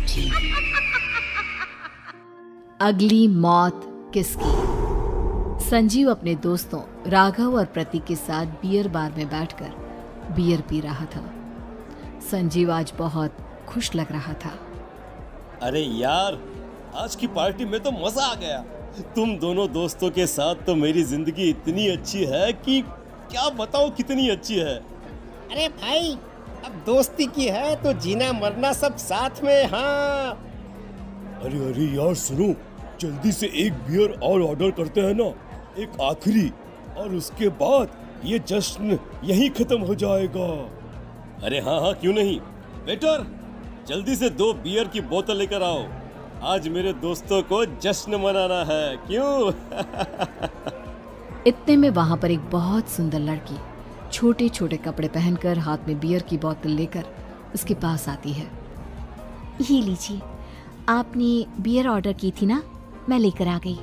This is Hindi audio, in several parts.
उठी। अगली मौत किसकी? संजीव अपने दोस्तों राघव और प्रतीक के साथ बियर बार में बैठकर बियर पी रहा था। संजीव आज बहुत खुश लग रहा था। अरे यार, आज की पार्टी में तो मजा आ गया। तुम दोनों दोस्तों के साथ तो मेरी जिंदगी इतनी अच्छी है कि क्या बताऊं कितनी अच्छी है। अरे भाई, अब दोस्ती की है तो जीना मरना सब साथ में। हाँ अरे अरे यार सुनो, जल्दी से एक बियर और ऑर्डर करते हैं ना, एक आखिरी, और उसके बाद ये जश्न यहीं खत्म हो जाएगा। अरे हाँ हाँ, क्यों नहीं। वेटर, जल्दी से 2 बियर की बोतल लेकर आओ। आज मेरे दोस्तों को जश्न मनाना है, क्यों? इतने में वहां पर एक बहुत सुंदर लड़की छोटे छोटे कपड़े पहनकर हाथ में बियर की बोतल लेकर उसके पास आती है। ये लीजिए, आपने बियर ऑर्डर की थी ना, मैं लेकर आ गई।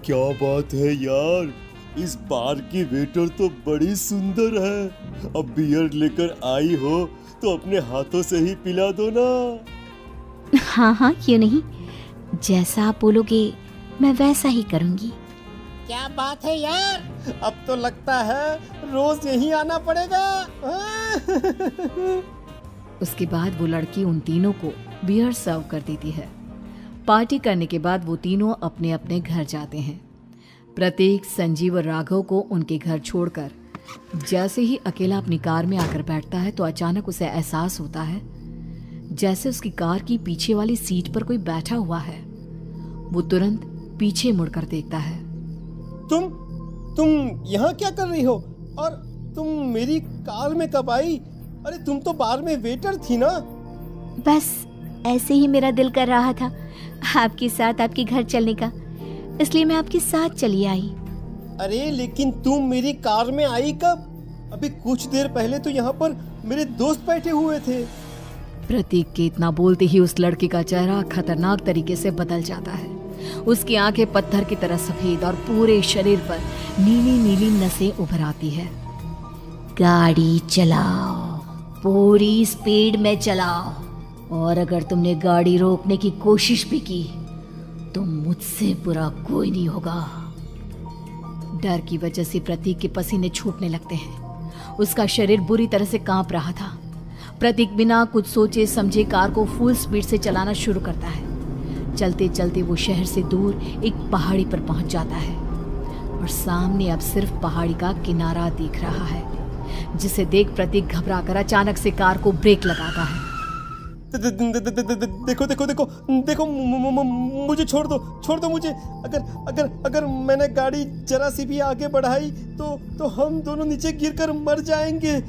क्या बात है यार, इस बार की वेटर तो बड़ी सुंदर है। अब बियर लेकर आई हो तो अपने हाथों से ही पिला दो ना। हाँ हाँ, क्यों नहीं, जैसा आप बोलोगे मैं वैसा ही करूँगी। क्या बात है यार, अब तो लगता है रोज यहीं आना पड़ेगा। उसके बाद वो लड़की उन तीनों को बियर सर्व कर देती है। पार्टी करने के बाद वो तीनों अपने अपने घर जाते हैं। प्रतीक, संजीव और राघव को उनके घर छोड़कर जैसे ही अकेला अपनी कार में आकर बैठता है तो अचानक उसे एहसास होता है जैसे उसकी कार की पीछे वाली सीट पर कोई बैठा हुआ है। वो तुरंत पीछे मुड़कर देखता है। तुम यहाँ क्या कर रही हो? और तुम मेरी कार में कब आई? अरे तुम तो बार में वेटर थी ना। बस ऐसे ही मेरा दिल कर रहा था आपके साथ आपके घर चलने का, इसलिए मैं आपके साथ चली आई। अरे लेकिन तुम मेरी कार में आई कब? अभी कुछ देर पहले तो यहाँ पर मेरे दोस्त बैठे हुए थे। प्रतीक के इतना बोलते ही उस लड़के का चेहरा खतरनाक तरीके से बदल जाता है। उसकी आंखें पत्थर की तरह सफेद और पूरे शरीर पर नीली नीली नसें उभर आती है। गाड़ी चलाओ, पूरी स्पीड में चलाओ, और अगर तुमने गाड़ी रोकने की कोशिश भी की तो मुझसे बुरा कोई नहीं होगा। डर की वजह से प्रतीक के पसीने छूटने लगते हैं। उसका शरीर बुरी तरह से कांप रहा था। प्रतीक बिना कुछ सोचे समझे कार को फुल स्पीड से चलाना शुरू करता है। चलते चलते वो शहर से दूर एक पहाड़ी पर पहुंच जाता है और सामने अब सिर्फ पहाड़ी का किनारा दिख रहा है, जिसे देख प्रतीक घबराकर अचानक से कार को ब्रेक लगाता है। देखो देखो देखो देखो, मुझे छोड़ दो मुझे। अगर मैंने गाड़ी जरा सी भी आगे बढ़ाई तो हम दोनों नीचे गिरकर मर जाएंगे।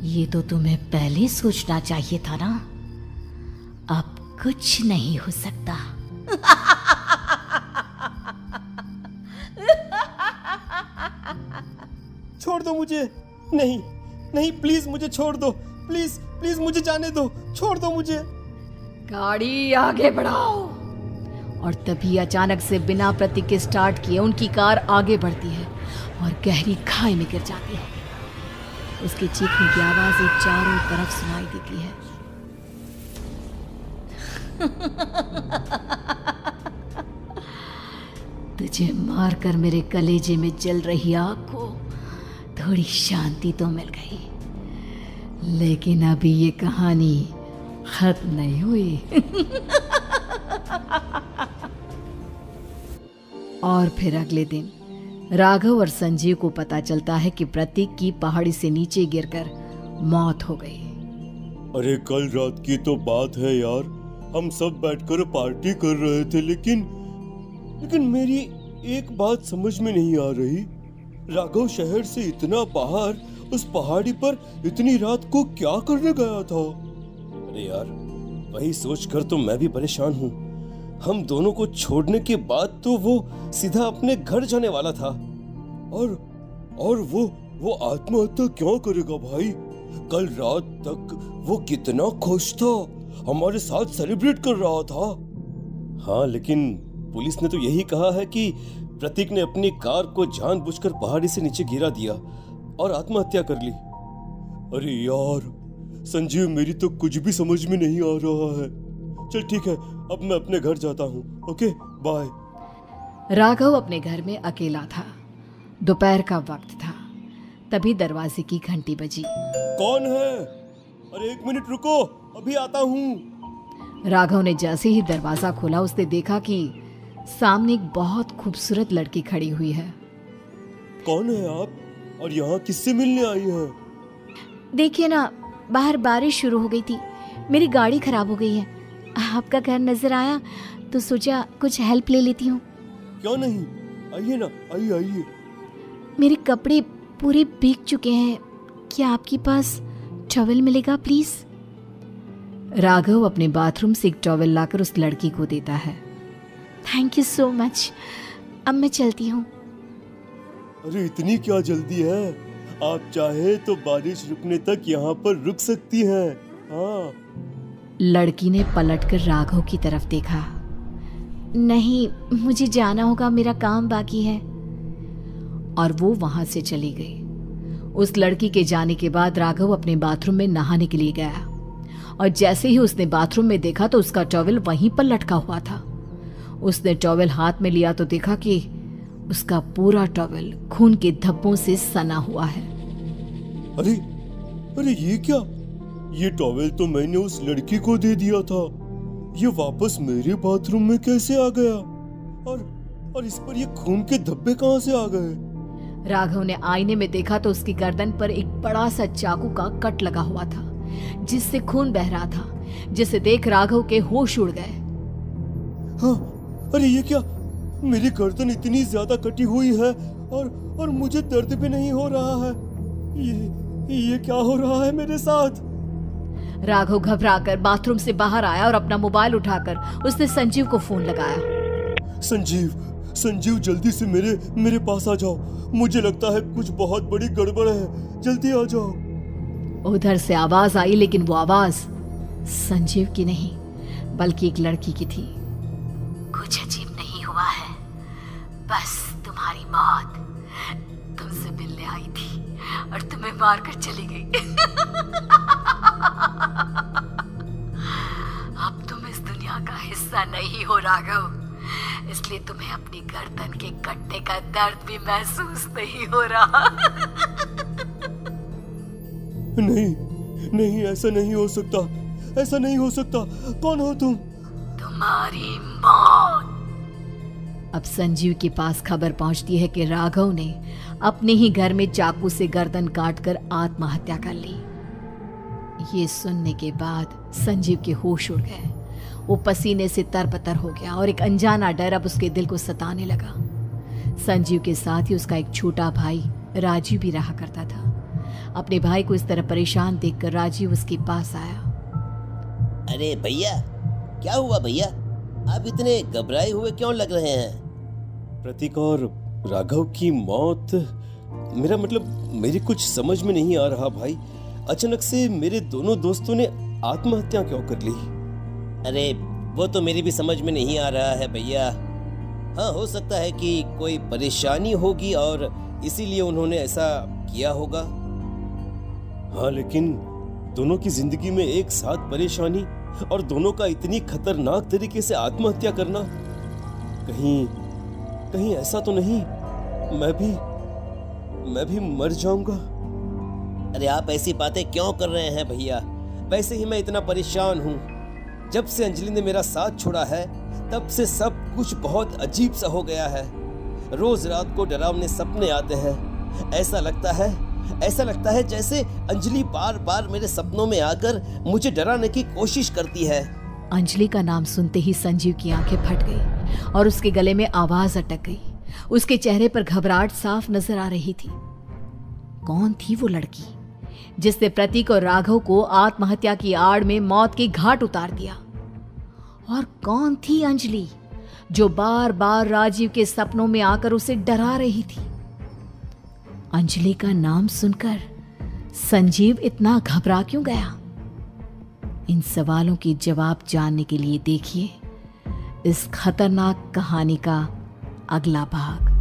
ये तो तुम्हें पहले सोचना चाहिए था ना। अब कुछ नहीं हो सकता। छोड़ दो मुझे। नहीं प्लीज मुझे छोड़ दो। प्लीज मुझे जाने दो। छोड़ दो मुझे। गाड़ी आगे बढ़ाओ। और तभी अचानक से बिना प्रतीक के स्टार्ट किए उनकी कार आगे बढ़ती है और गहरी खाई में गिर जाती है। उसके चीखने की आवाजें चारों तरफ सुनाई देती है। तुझे मारकर मेरे कलेजे में जल रही आग को थोड़ी शांति तो मिल गई, लेकिन अभी ये कहानी खत्म नहीं हुई। और फिर अगले दिन राघव और संजीव को पता चलता है कि प्रतीक की पहाड़ी से नीचे गिरकर मौत हो गई। अरे कल रात की तो बात है यार, हम सब बैठकर पार्टी कर रहे थे, लेकिन मेरी एक बात समझ में नहीं आ रही। राघव शहर से इतना बाहर उस पहाड़ी पर इतनी रात को क्या करने गया था? अरे यार, वही सोचकर तो मैं भी परेशान हूँ। हम दोनों को छोड़ने के बाद तो वो सीधा अपने घर जाने वाला था, और वो आत्महत्या क्यों करेगा भाई? कल रात तक वो कितना खुश था, हमारे साथ सेलिब्रेट कर रहा था। हाँ, लेकिन पुलिस ने तो यही कहा है कि प्रतीक ने अपनी कार को जानबूझकर पहाड़ी से नीचे गिरा दिया और आत्महत्या कर ली। अरे यार संजीव, मेरी तो कुछ भी समझ में नहीं आ रहा है। चल ठीक है, अब मैं अपने घर जाता हूँ। Okay bye. राघव अपने घर में अकेला था। दोपहर का वक्त था। तभी दरवाजे की घंटी बजी। कौन है? अरे 1 मिनट रुको, अभी आता हूँ। राघव ने जैसे ही दरवाजा खोला उसने देखा कि सामने एक बहुत खूबसूरत लड़की खड़ी हुई है। कौन है आप और यहाँ किससे मिलने आई हैं? देखिए ना, बाहर बारिश शुरू हो गई थी, मेरी गाड़ी खराब हो गई है। आपका घर नजर आया तो सोचा कुछ हेल्प ले लेती हूँ। क्यों नहीं, आइए ना, आइए आइए। मेरे कपड़े पूरे भीग चुके हैं, क्या आपके पास टॉवल मिलेगा प्लीज? राघव अपने बाथरूम से एक टॉवल लाकर उस लड़की को देता है। थैंक यू सो मच, अब मैं चलती हूँ। अरे इतनी क्या जल्दी है? आप चाहे तो बारिश रुकने तक यहाँ पर रुक सकती हैं। हाँ। लड़की ने पलटकर राघव की तरफ देखा। नहीं, मुझे जाना होगा, मेरा काम बाकी है। और वो वहां से चली गई। उस लड़की के जाने के बाद राघव अपने बाथरूम में नहाने के लिए गया और जैसे ही उसने बाथरूम में देखा तो उसका टॉवल वहीं पर लटका हुआ था। उसने टॉवल हाथ में लिया तो देखा कि उसका पूरा टॉवल खून के धब्बों से सना हुआ है। अरे अरे ये क्या? ये टॉवल तो मैंने उस लड़की को दे दिया था। ये वापस मेरे बाथरूम में कैसे आ गया? और इस पर ये खून के धब्बे कहां से आ गए? राघव ने आईने में देखा तो उसकी गर्दन पर एक बड़ा सा चाकू का कट लगा हुआ था जिससे खून बह रहा था, जिसे देख राघव के होश उड़ गए। हाँ, अरे ये क्या? मेरी गर्दन इतनी ज्यादा कटी हुई है और मुझे दर्द भी नहीं हो रहा है। ये क्या हो रहा है मेरे साथ? राघव घबराकर बाथरूम से बाहर आया और अपना मोबाइल उठाकर उसने संजीव को फोन लगाया। संजीव जल्दी से मेरे पास आ जाओ। मुझे लगता है कुछ बहुत बड़ी गड़बड़ है, जल्दी आ जाओ। उधर से आवाज आई, लेकिन वो आवाज संजीव की नहीं बल्कि एक लड़की की थी। कुछ अजीब नहीं हुआ है, बस तुम्हारी मौत तुमसे मिलने आई थी और तुम्हें मारकर चली गई। अब तुम इस दुनिया का हिस्सा नहीं हो राघव, इसलिए तुम्हें अपनी गर्दन के कटने का दर्द भी महसूस नहीं हो रहा। नहीं, ऐसा नहीं हो सकता, ऐसा नहीं हो सकता। कौन हो तुम? तुम्हारी मौत। अब संजीव के पास खबर पहुंचती है कि राघव ने अपने ही घर में चाकू से गर्दन काटकर आत्महत्या कर ली। ये सुनने के बाद संजीव के होश उड़ गए। वो पसीने से तरबतर हो गया और एक अनजाना डर अब उसके दिल को सताने लगा। संजीव के साथ ही उसका एक छोटा भाई राजीव भी रहा करता था। अपने भाई को इस तरह परेशान देखकर राजीव उसके पास आया। अरे भैया, क्या हुआ भैया? आप इतने घबराए हुए क्यों लग रहे हैं? प्रतीक और राघव की मौत, मेरा मतलब मेरी कुछ समझ में नहीं आ रहा भाई। अचानक से मेरे दोनों दोस्तों ने आत्महत्या क्यों कर ली? अरे वो तो मेरी भी समझ में नहीं आ रहा है भैया। हाँ, हो सकता है कि कोई परेशानी होगी और इसीलिए उन्होंने ऐसा किया होगा। हाँ, लेकिन दोनों की जिंदगी में एक साथ परेशानी और दोनों का इतनी खतरनाक तरीके से आत्महत्या करना, कहीं ऐसा तो नहीं मैं भी मर जाऊंगा? अरे आप ऐसी बातें क्यों कर रहे हैं भैया? वैसे ही मैं इतना परेशान हूँ। जब से अंजलि ने मेरा साथ छोड़ा है तब से सब कुछ बहुत अजीब सा हो गया है। रोज रात को डरावने सपने आते हैं। ऐसा लगता है जैसे अंजलि बार बार मेरे सपनों में आकर मुझे डराने की कोशिश करती है। अंजलि का नाम सुनते ही संजीव की आंखें फट गई और उसके गले में आवाज अटक गई। उसके चेहरे पर घबराहट साफ नजर आ रही थी। कौन थी वो लड़की जिसने प्रतीक और राघव को आत्महत्या की आड़ में मौत के घाट उतार दिया? और कौन थी अंजलि जो बार बार राजीव के सपनों में आकर उसे डरा रही थी? अंजलि का नाम सुनकर संजीव इतना घबरा क्यों गया? इन सवालों के जवाब जानने के लिए देखिए इस खतरनाक कहानी का अगला भाग।